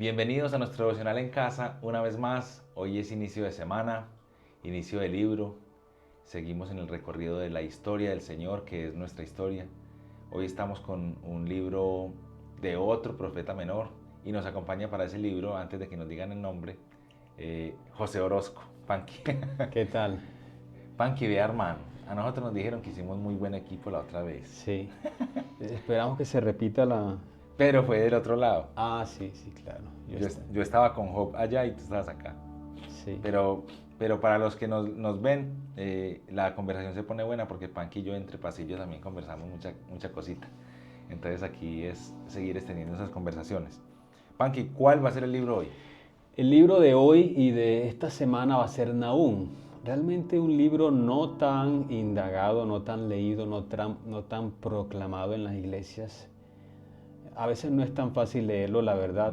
Bienvenidos a nuestro devocional en casa. Una vez más, hoy es inicio de semana, inicio de libro. Seguimos en el recorrido de la historia del Señor, que es nuestra historia. Hoy estamos con un libro de otro profeta menor y nos acompaña para ese libro, antes de que nos digan el nombre, José Orozco, Panqui. ¿Qué tal? Panqui, vea hermano, a nosotros nos dijeron que hicimos muy buen equipo la otra vez, Sí. Esperamos que se repita la... pero fue del otro lado. Ah, sí, sí, claro. Yo estaba con Job allá y tú estabas acá. Sí. Pero para los que nos ven, la conversación se pone buena porque Panqui y yo entre pasillos también conversamos mucha cosita. Entonces aquí es seguir extendiendo esas conversaciones. Panqui, ¿cuál va a ser el libro hoy? El libro de hoy y de esta semana va a ser Nahum. Realmente un libro no tan indagado, no tan leído, no tan proclamado en las iglesias. A veces no es tan fácil leerlo, la verdad.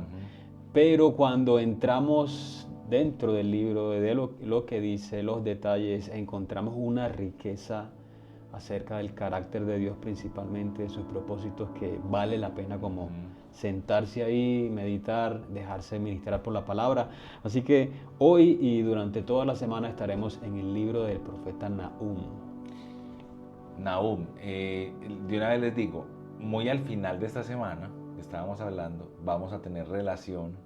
Pero cuando entramos dentro del libro, de lo que dice, los detalles, encontramos una riqueza acerca del carácter de Dios, principalmente de sus propósitos, que vale la pena como sentarse ahí, meditar, dejarse ministrar por la palabra. Así que hoy y durante toda la semana estaremos en el libro del profeta Nahum. Nahum, de una vez les digo, muy al final de esta semana, que estábamos hablando, vamos a tener relación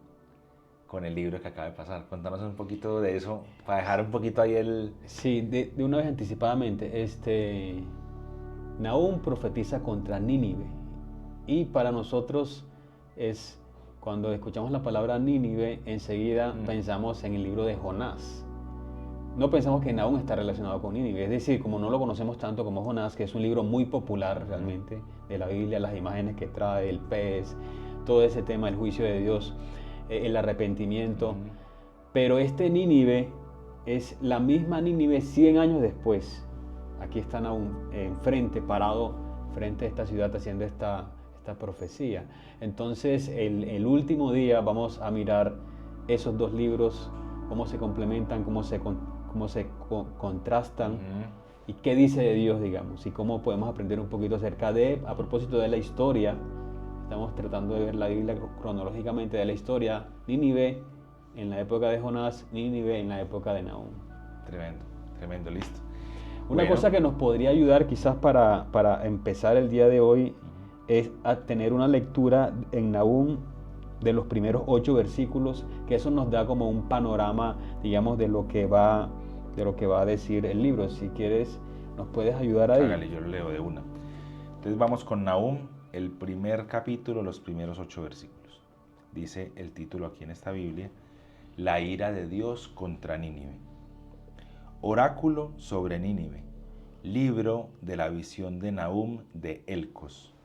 con el libro que acaba de pasar. Cuéntanos un poquito de eso, para dejar un poquito ahí el... Sí, de una vez anticipadamente, Nahum profetiza contra Nínive. Y para nosotros es, cuando escuchamos la palabra Nínive, enseguida pensamos en el libro de Jonás. No pensamos que Nahum está relacionado con Nínive, es decir, como no lo conocemos tanto como Jonás, que es un libro muy popular realmente de la Biblia, las imágenes que trae, el pez, todo ese tema, el juicio de Dios, el arrepentimiento. Pero este Nínive es la misma Nínive 100 años después. Aquí está Nahum enfrente, parado frente a esta ciudad haciendo esta profecía. Entonces, el último día vamos a mirar esos dos libros, cómo se complementan, cómo se contrastan y qué dice de Dios, digamos, y cómo podemos aprender un poquito acerca de, a propósito de la historia. Estamos tratando de ver la Biblia cronológicamente de la historia. Nínive en la época de Jonás, Nínive en la época de Nahum. Tremendo, tremendo, listo. Una cosa que nos podría ayudar quizás para empezar el día de hoy es a tener una lectura en Nahum de los primeros 8 versículos, que eso nos da como un panorama, digamos, de lo que va a decir el libro. Si quieres, nos puedes ayudar ahí. Hágale, yo lo leo de una. Entonces vamos con Nahum, el primer capítulo, los primeros 8 versículos. Dice el título aquí en esta Biblia: La ira de Dios contra Nínive. Oráculo sobre Nínive. Libro de la visión de Nahum de Elcos.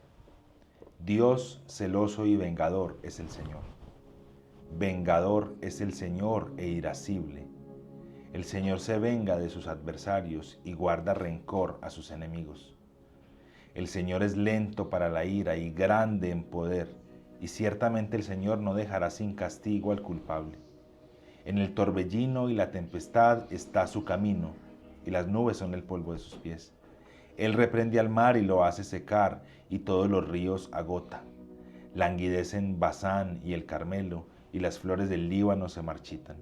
Dios celoso y vengador es el Señor. Vengador es el Señor e irascible. El Señor se venga de sus adversarios y guarda rencor a sus enemigos. El Señor es lento para la ira y grande en poder, y ciertamente el Señor no dejará sin castigo al culpable. En el torbellino y la tempestad está su camino, y las nubes son el polvo de sus pies. Él reprende al mar y lo hace secar, y todos los ríos agota. Languidecen Basán y el Carmelo, y las flores del Líbano se marchitan.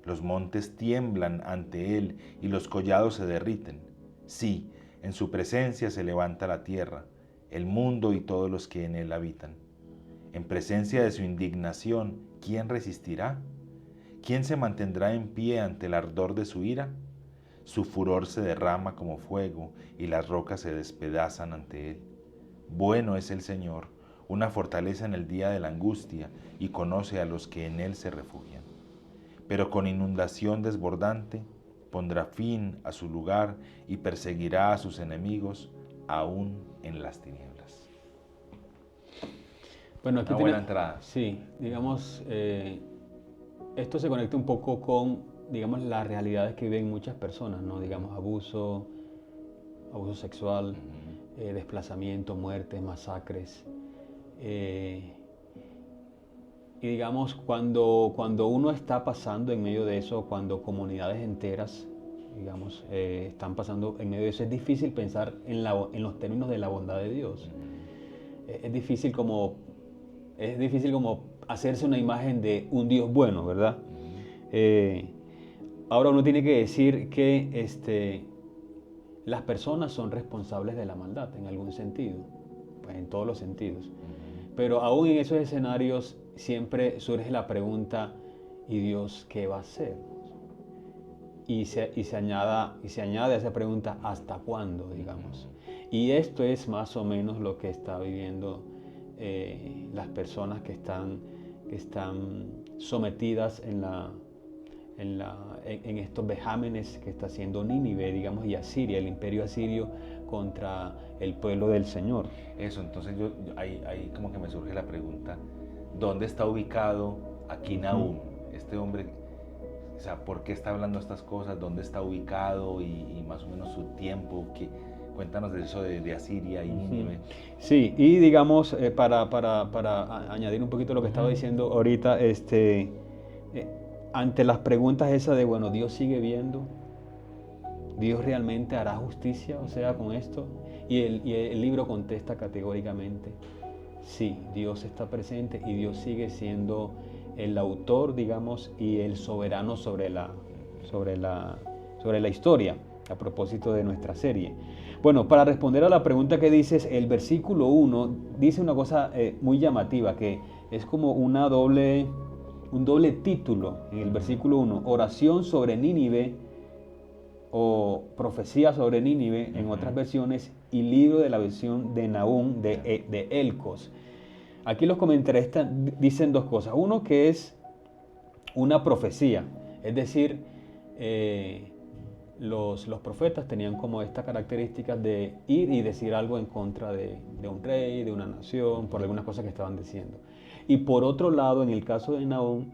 Los montes tiemblan ante él, y los collados se derriten. Sí, en su presencia se levanta la tierra, el mundo y todos los que en él habitan. En presencia de su indignación, ¿quién resistirá? ¿Quién se mantendrá en pie ante el ardor de su ira? Su furor se derrama como fuego y las rocas se despedazan ante él. Bueno es el Señor, una fortaleza en el día de la angustia, y conoce a los que en él se refugian. Pero con inundación desbordante pondrá fin a su lugar y perseguirá a sus enemigos aún en las tinieblas. Bueno, aquí Una buena entrada. Sí, digamos, esto se conecta un poco con, digamos, las realidades que viven muchas personas, ¿no? Digamos, abuso sexual, desplazamiento, muertes, masacres. Y digamos, cuando uno está pasando en medio de eso, cuando comunidades enteras, digamos, están pasando en medio de eso, es difícil pensar en los términos de la bondad de Dios. Es difícil como hacerse una imagen de un Dios bueno, ¿verdad? Ahora uno tiene que decir que las personas son responsables de la maldad en algún sentido, pues en todos los sentidos. Pero aún en esos escenarios siempre surge la pregunta, ¿y Dios qué va a hacer? Y se añade a esa pregunta, ¿hasta cuándo, digamos? Y esto es más o menos lo que está viviendo las personas que están sometidas en estos vejámenes que está haciendo Nínive, digamos, y Asiria, el imperio asirio contra el pueblo del Señor. Eso, entonces ahí como que me surge la pregunta, ¿dónde está ubicado aquí Nahum? Este hombre, o sea, ¿por qué está hablando estas cosas? ¿Dónde está ubicado? Y más o menos su tiempo. Cuéntanos de eso de Asiria y Nínive. Sí, y digamos, para añadir un poquito lo que estaba diciendo ahorita, ante las preguntas esas de, bueno, ¿Dios sigue viendo? ¿Dios realmente hará justicia, o sea, con esto? Y el libro contesta categóricamente, sí, Dios está presente y Dios sigue siendo el autor, digamos, y el soberano sobre la historia, a propósito de nuestra serie. Bueno, para responder a la pregunta que dices, el versículo 1 dice una cosa muy llamativa, que es como un doble título en el versículo 1, oración sobre Nínive, o profecía sobre Nínive en otras versiones, y libro de la visión de Nahum de Elcos. Aquí los comentaristas dicen dos cosas. Uno, que es una profecía, es decir, los profetas tenían como esta característica de ir y decir algo en contra de un rey, de una nación, por algunas cosas que estaban diciendo. Y por otro lado, en el caso de Nahum,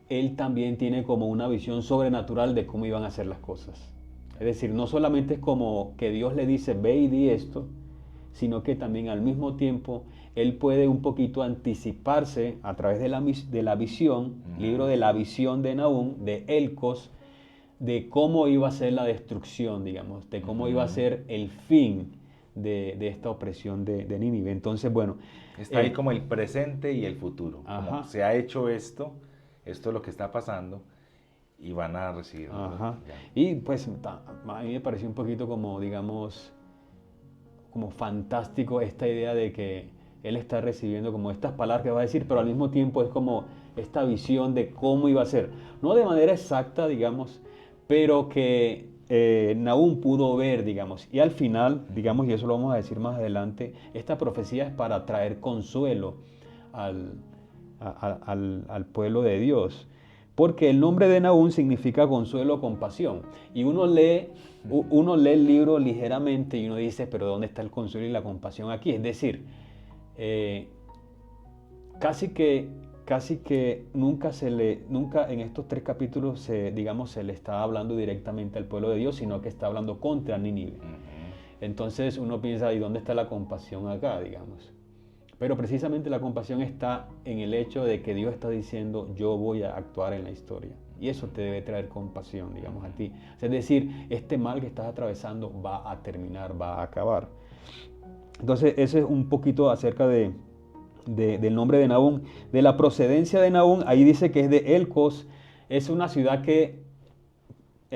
él también tiene como una visión sobrenatural de cómo iban a ser las cosas. Es decir, no solamente es como que Dios le dice, ve y di esto, sino que también al mismo tiempo él puede un poquito anticiparse a través de la visión, libro de la visión de Nahum, de Elcos, de cómo iba a ser la destrucción, digamos, de cómo iba a ser el fin de esta opresión de Nínive. Entonces, bueno. Está ahí como el presente y el futuro. Como se ha hecho esto es lo que está pasando y van a recibir. Y pues a mí me pareció un poquito como, digamos, como fantástico esta idea de que él está recibiendo como estas palabras que va a decir, pero al mismo tiempo es como esta visión de cómo iba a ser. No de manera exacta, digamos, pero que Nahum pudo ver, digamos. Y al final, digamos, y eso lo vamos a decir más adelante, esta profecía es para traer consuelo al pueblo de Dios. Porque el nombre de Nahum significa consuelo, compasión. Y uno lee el libro ligeramente y uno dice, pero ¿dónde está el consuelo y la compasión aquí? Es decir, casi que nunca en estos 3 capítulos se le está hablando directamente al pueblo de Dios, sino que está hablando contra Nínive. Entonces uno piensa, ¿y dónde está la compasión acá, digamos? Pero precisamente la compasión está en el hecho de que Dios está diciendo, yo voy a actuar en la historia. Y eso te debe traer compasión, digamos, a ti. Es decir, este mal que estás atravesando va a terminar, va a acabar. Entonces, eso es un poquito acerca del nombre de Nahum. De la procedencia de Nahum, ahí dice que es de Elcos. Es una ciudad que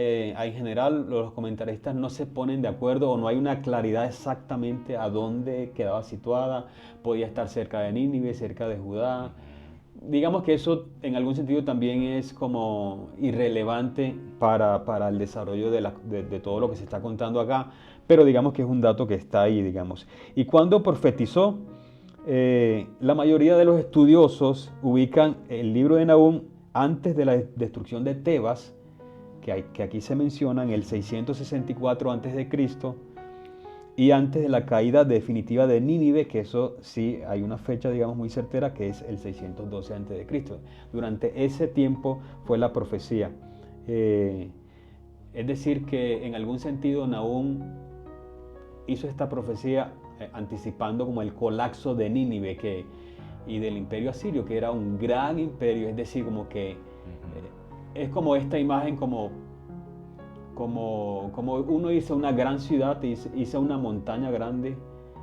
en general los comentaristas no se ponen de acuerdo o no hay una claridad exactamente a dónde quedaba situada. Podía estar cerca de Nínive, cerca de Judá. Digamos que eso en algún sentido también es como irrelevante para el desarrollo de todo lo que se está contando acá, pero digamos que es un dato que está ahí, digamos. Y cuando profetizó, la mayoría de los estudiosos ubican el libro de Nahum antes de la destrucción de Tebas, que aquí se menciona en el 664 a.C., y antes de la caída definitiva de Nínive, que eso sí hay una fecha, digamos, muy certera, que es el 612 a.C. Durante ese tiempo fue la profecía. Es decir, que en algún sentido Nahum hizo esta profecía anticipando como el colapso de Nínive y del imperio asirio, que era un gran imperio, es decir, como que es como esta imagen como uno hizo una gran ciudad, hizo una montaña grande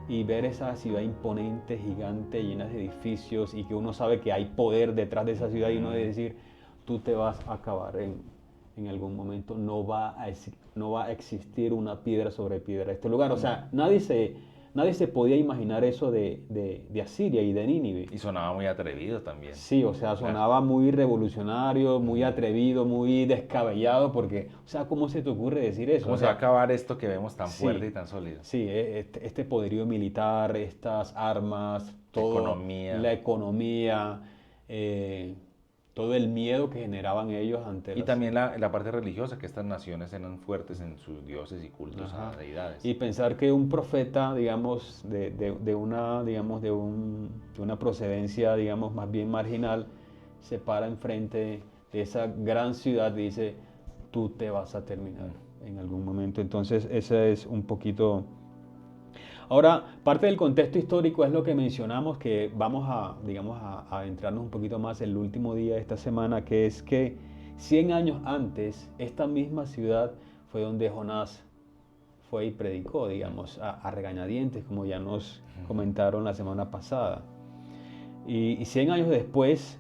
y ver esa ciudad imponente, gigante, llena de edificios y que uno sabe que hay poder detrás de esa ciudad y uno debe decir, tú te vas a acabar en algún momento, no va a existir una piedra sobre piedra en este lugar. O sea, nadie se podía imaginar eso de Asiria y de Nínive. Y sonaba muy atrevido también. Sí, o sea, sonaba muy revolucionario, muy atrevido, muy descabellado, porque, o sea, ¿cómo se te ocurre decir eso? ¿Cómo O se va a sea, acabar esto que vemos tan sí, fuerte y tan sólido? sí, este poderío militar, estas armas, todo, Economía. la economía, todo el miedo que generaban ellos ante Y las... también la parte religiosa, que estas naciones eran fuertes en sus dioses y cultos Ajá. a deidades. Y pensar que un profeta, digamos, de una procedencia, digamos, más bien marginal, se para enfrente de esa gran ciudad y dice, tú te vas a terminar en algún momento. Entonces, ese es un poquito... Ahora, parte del contexto histórico es lo que mencionamos, que vamos a, digamos, a adentrarnos un poquito más el último día de esta semana, que es que 100 años antes, esta misma ciudad fue donde Jonás fue y predicó, digamos, a regañadientes, como ya nos comentaron la semana pasada. Y 100 años después,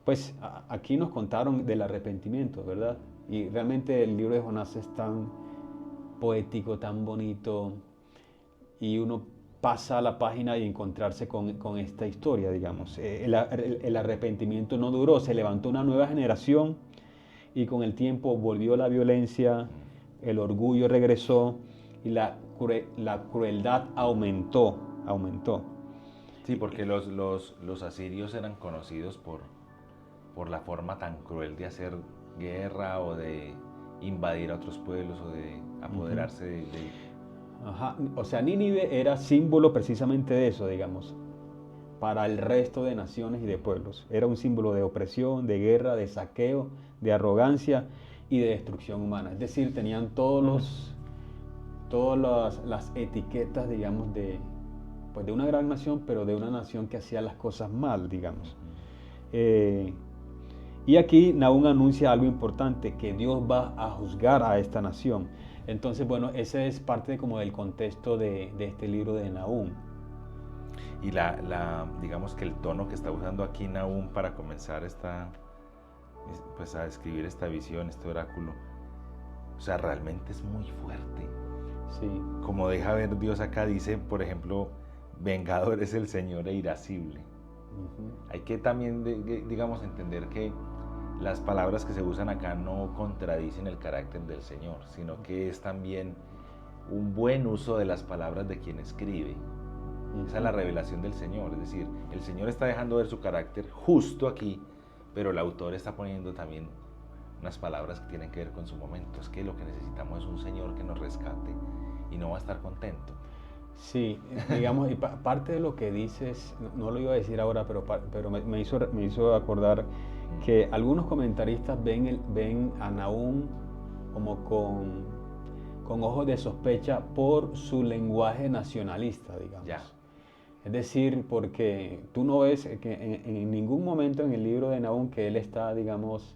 pues aquí nos contaron del arrepentimiento, ¿verdad? Y realmente el libro de Jonás es tan poético, tan bonito, y uno pasa a la página y encontrarse con esta historia, digamos. El arrepentimiento no duró, se levantó una nueva generación y con el tiempo volvió la violencia, el orgullo regresó y la crueldad aumentó. Sí, porque los asirios eran conocidos por la forma tan cruel de hacer guerra o de invadir a otros pueblos o de apoderarse de... Ajá. O sea, Nínive era símbolo precisamente de eso, digamos, para el resto de naciones y de pueblos. Era un símbolo de opresión, de guerra, de saqueo, de arrogancia y de destrucción humana. Es decir, tenían todas las etiquetas, digamos, pues de una gran nación, pero de una nación que hacía las cosas mal, digamos. Y aquí Nahum anuncia algo importante, que Dios va a juzgar a esta nación. Entonces, bueno, ese es parte como del contexto de este libro de Nahum. Y digamos que el tono que está usando aquí Nahum para comenzar pues a escribir esta visión, este oráculo, o sea, realmente es muy fuerte. Sí. Como deja ver Dios acá, dice, por ejemplo, vengador es el Señor e irascible. Hay que también, digamos, entender que las palabras que se usan acá no contradicen el carácter del Señor, sino que es también un buen uso de las palabras de quien escribe. Esa es la revelación del Señor, es decir, el Señor está dejando ver su carácter justo aquí, pero el autor está poniendo también unas palabras que tienen que ver con su momento. Es que lo que necesitamos es un Señor que nos rescate y no va a estar contento. Sí, digamos, y parte de lo que dices, no lo iba a decir ahora, pero me hizo acordar que algunos comentaristas ven a Nahum como con ojos de sospecha por su lenguaje nacionalista, digamos. Ya. Es decir, porque tú no ves que en ningún momento en el libro de Nahum que él está, digamos,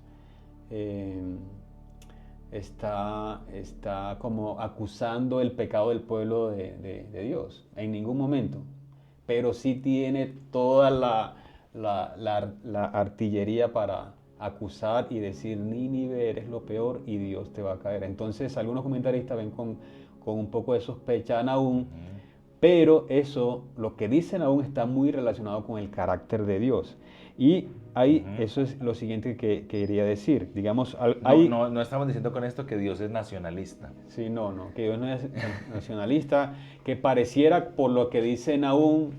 está como acusando el pecado del pueblo de Dios, en ningún momento. Pero sí tiene toda la artillería para acusar y decir, Nínive, eres lo peor y Dios te va a caer. Entonces, algunos comentaristas ven con un poco de sospecha a Nahum, pero eso, lo que dicen aún está muy relacionado con el carácter de Dios. Y ahí, eso es lo siguiente que quería decir. Digamos, no estamos diciendo con esto que Dios es nacionalista. Sí, que Dios no es nacionalista, que pareciera, por lo que dice Nahum,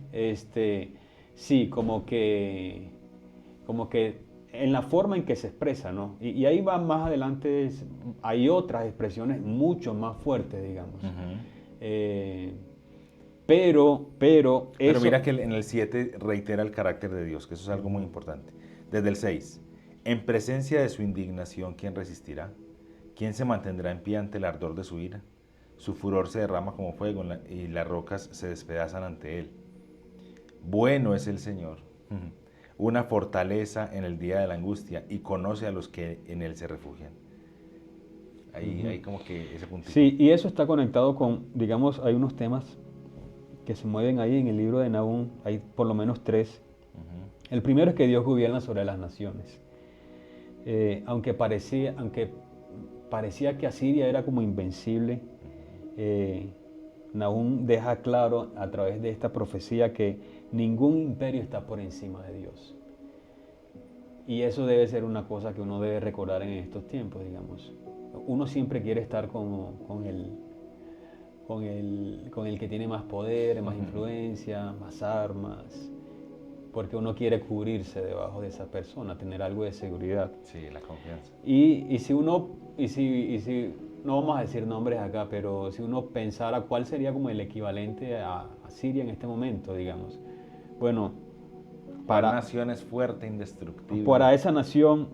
sí, como que en la forma en que se expresa, ¿no? Y ahí va más adelante, hay otras expresiones mucho más fuertes, digamos. Pero Mira que en el 7 reitera el carácter de Dios, que eso es algo muy importante. Desde el 6, en presencia de su indignación, ¿quién resistirá? ¿Quién se mantendrá en pie ante el ardor de su ira? Su furor se derrama como fuego y las rocas se despedazan ante él. Bueno es el Señor, una fortaleza en el día de la angustia, y conoce a los que en él se refugian. Hay como que ese puntito. Sí, y eso está conectado con, digamos, hay unos temas que se mueven ahí en el libro de Nahum, hay por lo menos 3. Ujú. El primero es que Dios gobierna sobre las naciones. Aunque parecía que Asiria era como invencible, Nahum deja claro a través de esta profecía que ningún imperio está por encima de Dios. Y eso debe ser una cosa que uno debe recordar en estos tiempos, digamos. Uno siempre quiere estar con el que tiene más poder, más influencia, más armas, porque uno quiere cubrirse debajo de esa persona, tener algo de seguridad. Sí, la confianza. Y si no vamos a decir nombres acá, pero si uno pensara cuál sería como el equivalente a Siria en este momento, digamos. Bueno, Para nación es fuerte, indestructible. para esa nación,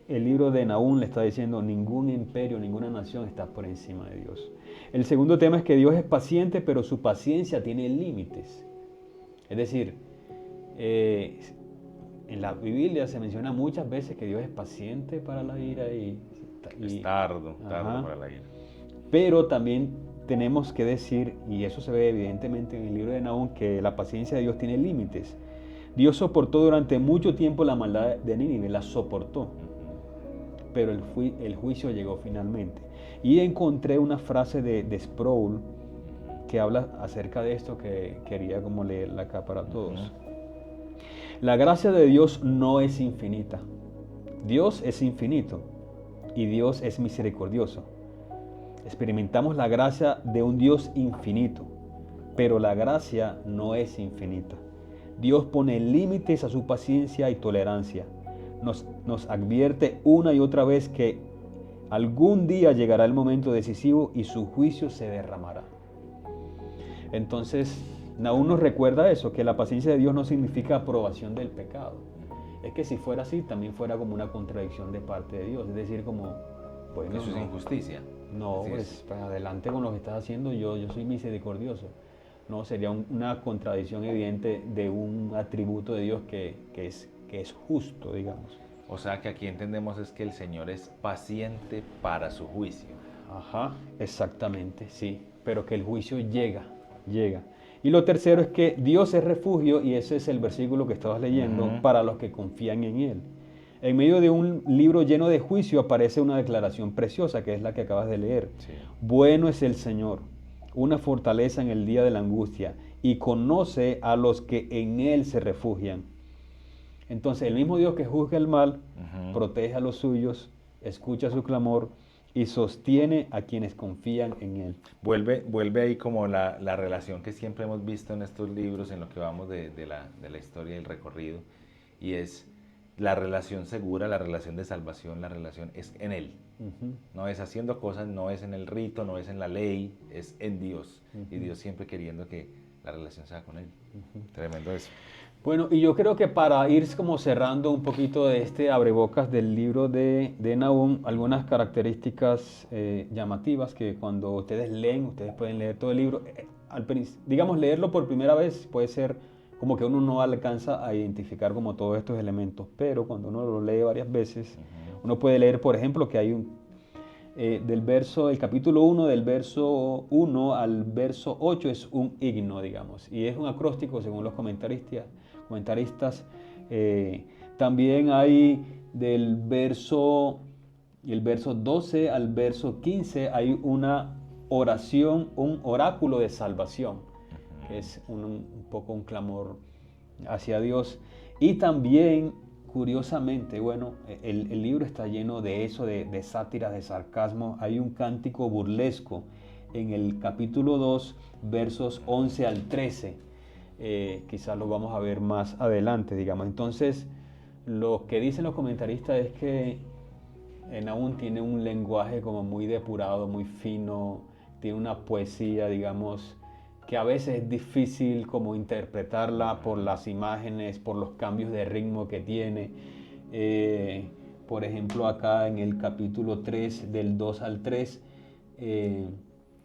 el libro de Nahum le está diciendo, ningún imperio, ninguna nación está por encima de Dios. El segundo tema es que Dios es paciente, pero su paciencia tiene límites. Es decir, en la Biblia se menciona muchas veces que Dios es paciente para la ira y Es tardo Ajá. para la ira. Pero también tenemos que decir, y eso se ve evidentemente en el libro de Nahum, que la paciencia de Dios tiene límites. Dios soportó durante mucho tiempo la maldad de Nínive, la soportó, pero el juicio llegó finalmente. Y encontré una frase de Sproul que habla acerca de esto que quería como leerla acá para todos. La gracia de Dios no es infinita. Dios es infinito y Dios es misericordioso. Experimentamos la gracia de un Dios infinito, pero la gracia no es infinita. Dios pone límites a su paciencia y tolerancia. Nos advierte una y otra vez que algún día llegará el momento decisivo y su juicio se derramará. Entonces, Nahum nos recuerda eso, que la paciencia de Dios no significa aprobación del pecado. Es que si fuera así, también fuera como una contradicción de parte de Dios. Es decir, como, bueno, eso es injusticia. No, pues adelante con lo que estás haciendo, yo soy misericordioso. No, sería una contradicción evidente de un atributo de Dios que es justo, digamos. O sea que aquí entendemos es que el Señor es paciente para su juicio. Ajá, exactamente, sí. Pero que el juicio llega. Y lo tercero es que Dios es refugio, y ese es el versículo que estabas leyendo, para los que confían en Él. En medio de un libro lleno de juicio aparece una declaración preciosa, que es la que acabas de leer. Sí. Bueno es el Señor, una fortaleza en el día de la angustia, y conoce a los que en Él se refugian. Entonces, el mismo Dios que juzga el mal, protege a los suyos, escucha su clamor y sostiene a quienes confían en Él. Vuelve ahí como la relación que siempre hemos visto en estos libros, en lo que vamos de la historia y el recorrido, y es la relación segura, la relación de salvación, la relación es en Él. No es haciendo cosas, no es en el rito, no es en la ley, es en Dios. Y Dios siempre queriendo que la relación sea con Él. Tremendo eso. Bueno, y yo creo que para ir como cerrando un poquito de este abrebocas del libro de Nahum, algunas características llamativas que cuando ustedes leen, ustedes pueden leer todo el libro, digamos leerlo por primera vez puede ser como que uno no alcanza a identificar como todos estos elementos, pero cuando uno lo lee varias veces, uno puede leer, por ejemplo, que hay del capítulo 1, del verso 1 al verso 8 es un himno, digamos, y es un acróstico según los comentaristas. También hay del verso 12 al verso 15 hay una oración, un oráculo de salvación, que es un poco un clamor hacia Dios. Y también, curiosamente, bueno, el libro está lleno de eso, de sátiras, de sarcasmo. Hay un cántico burlesco en el capítulo 2, versos 11 al 13. Quizás lo vamos a ver más adelante, digamos. Entonces, lo que dicen los comentaristas es que Nahum tiene un lenguaje como muy depurado, muy fino, tiene una poesía, digamos, que a veces es difícil como interpretarla por las imágenes, por los cambios de ritmo que tiene. Por ejemplo, acá en el capítulo 3, del 2 al 3,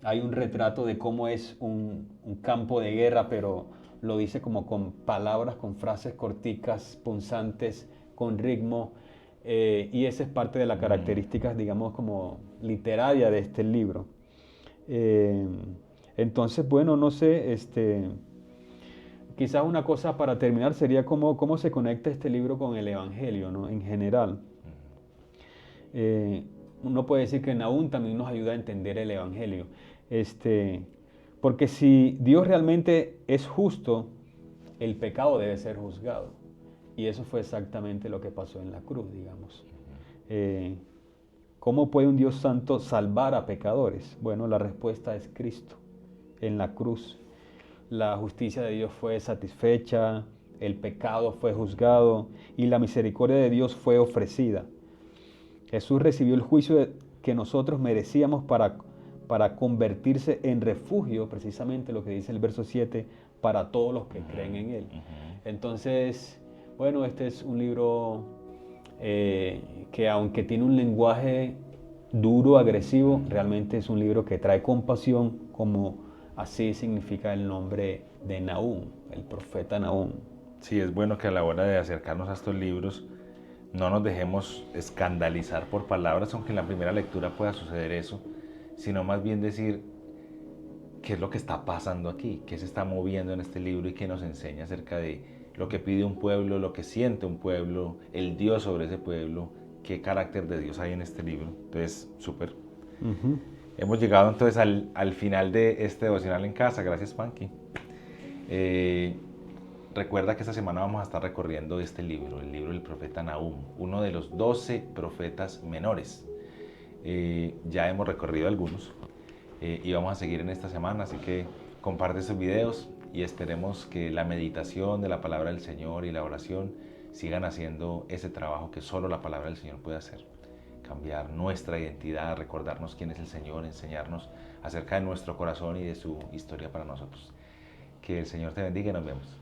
hay un retrato de cómo es un campo de guerra, pero lo dice como con palabras, con frases corticas, punzantes, con ritmo. Y esa es parte de las características, digamos, como literaria de este libro. Entonces, bueno, no sé, quizás una cosa para terminar sería cómo se conecta este libro con el Evangelio, ¿no? En general. Uno puede decir que Nahum también nos ayuda a entender el Evangelio. Porque si Dios realmente es justo, el pecado debe ser juzgado. Y eso fue exactamente lo que pasó en la cruz, digamos. ¿Cómo puede un Dios santo salvar a pecadores? Bueno, la respuesta es Cristo en la cruz. La justicia de Dios fue satisfecha, el pecado fue juzgado y la misericordia de Dios fue ofrecida. Jesús recibió el juicio que nosotros merecíamos para convertirse en refugio, precisamente lo que dice el verso 7, para todos los que creen en Él. Entonces, bueno, este es un libro que aunque tiene un lenguaje duro, agresivo, realmente es un libro que trae compasión, como así significa el nombre de Nahum, el profeta Nahum. Sí, es bueno que a la hora de acercarnos a estos libros no nos dejemos escandalizar por palabras, aunque en la primera lectura pueda suceder eso, sino más bien decir qué es lo que está pasando aquí, qué se está moviendo en este libro y qué nos enseña acerca de lo que pide un pueblo, lo que siente un pueblo, el Dios sobre ese pueblo, qué carácter de Dios hay en este libro. Entonces, súper. Hemos llegado entonces al final de este devocional en casa. Gracias, Panky. Recuerda que esta semana vamos a estar recorriendo este libro, el libro del profeta Nahum, uno de los 12 profetas menores. Ya hemos recorrido algunos y vamos a seguir en esta semana, así que comparte esos videos y esperemos que la meditación de la palabra del Señor y la oración sigan haciendo ese trabajo que solo la palabra del Señor puede hacer. Cambiar nuestra identidad, recordarnos quién es el Señor, enseñarnos acerca de nuestro corazón y de su historia para nosotros. Que el Señor te bendiga y nos vemos.